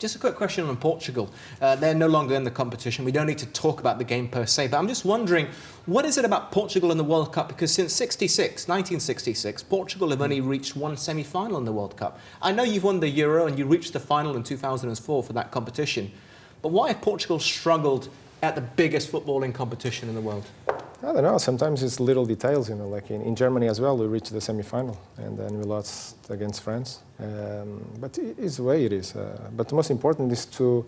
Just a quick question on Portugal. They're no longer in the competition. We don't need to talk about the game per se, but I'm just wondering, what is it about Portugal in the World Cup? Because since 1966, Portugal have only reached one semi-final in the World Cup. I know you've won the Euro and you reached the final in 2004 for that competition, but why have Portugal struggled at the biggest footballing competition in the world? I don't know. Sometimes it's little details, you know. Like in Germany as well, we reached the semi-final and then we lost against France. But it's the way it is. But the most important is to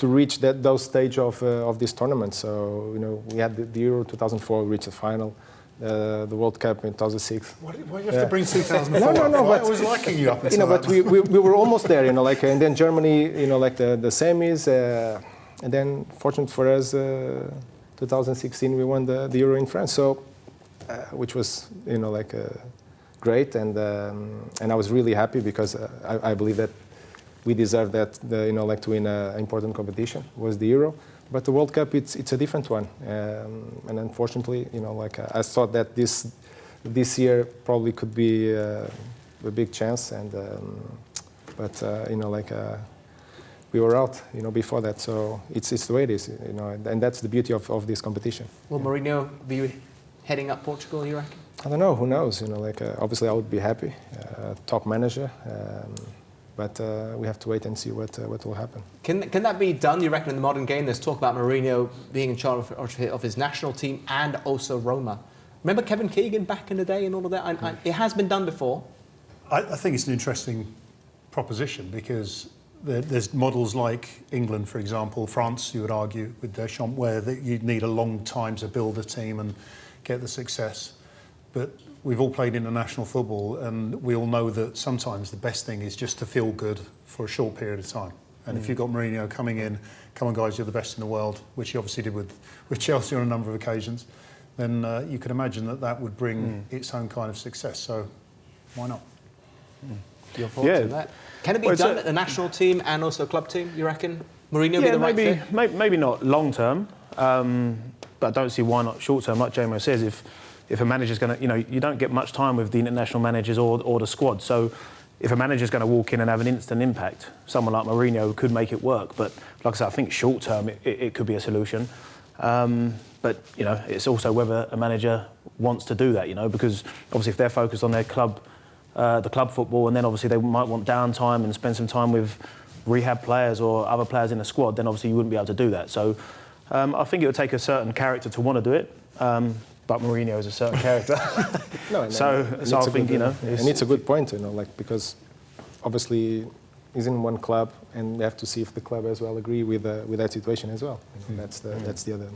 reach those stage of this tournament. So you know, we had the Euro 2004, we reached the final. The World Cup in 2006. Why do you have to bring 2004? No. But I was liking you up until but we were almost there, you know. Like and then Germany, you know, like the semis, and then fortunate for us. 2016 we won the Euro in France, so which was, you know, like great, and I was really happy because I believe that we deserve that, you know, like to win an important competition was the Euro, but the World Cup it's a different one, and unfortunately, you know, like I thought that this year probably could be a big chance, and but you know, like. We were out, you know, before that, so it's the way it is, you know, and that's the beauty of this competition. Will Mourinho be heading up Portugal, you reckon? I don't know, who knows, you know, like obviously I would be happy, top manager, but we have to wait and see what will happen. Can that be done, you reckon, in the modern game? There's talk about Mourinho being in charge of his national team and also Roma. Remember Kevin Keegan back in the day and all of that? It has been done before. I think it's an interesting proposition because there's models like England, for example, France, you would argue, with Deschamps, where you'd need a long time to build a team and get the success. But we've all played international football, and we all know that sometimes the best thing is just to feel good for a short period of time. And if you've got Mourinho coming in, come on guys, you're the best in the world, which he obviously did with Chelsea on a number of occasions, then you could imagine that would bring its own kind of success. So why not? Your thoughts on that? Can it be done at the national team and also club team, you reckon? Mourinho be the right fit? Maybe not long term, but I don't see why not short term. Like Jamo says, if a manager's going to, you know, you don't get much time with the international managers or the squad. So if a manager's going to walk in and have an instant impact, someone like Mourinho could make it work. But like I said, I think short term it could be a solution. But you know, it's also whether a manager wants to do that. You know, because obviously if they're focused on their club. The club football, and then obviously they might want downtime and spend some time with rehab players or other players in the squad, then obviously you wouldn't be able to do that. So I think it would take a certain character to want to do it, but Mourinho is a certain character. So I think, you know... And it's a good point, you know, like, because obviously he's in one club and we have to see if the club as well agree with that situation as well. You know, that's the other...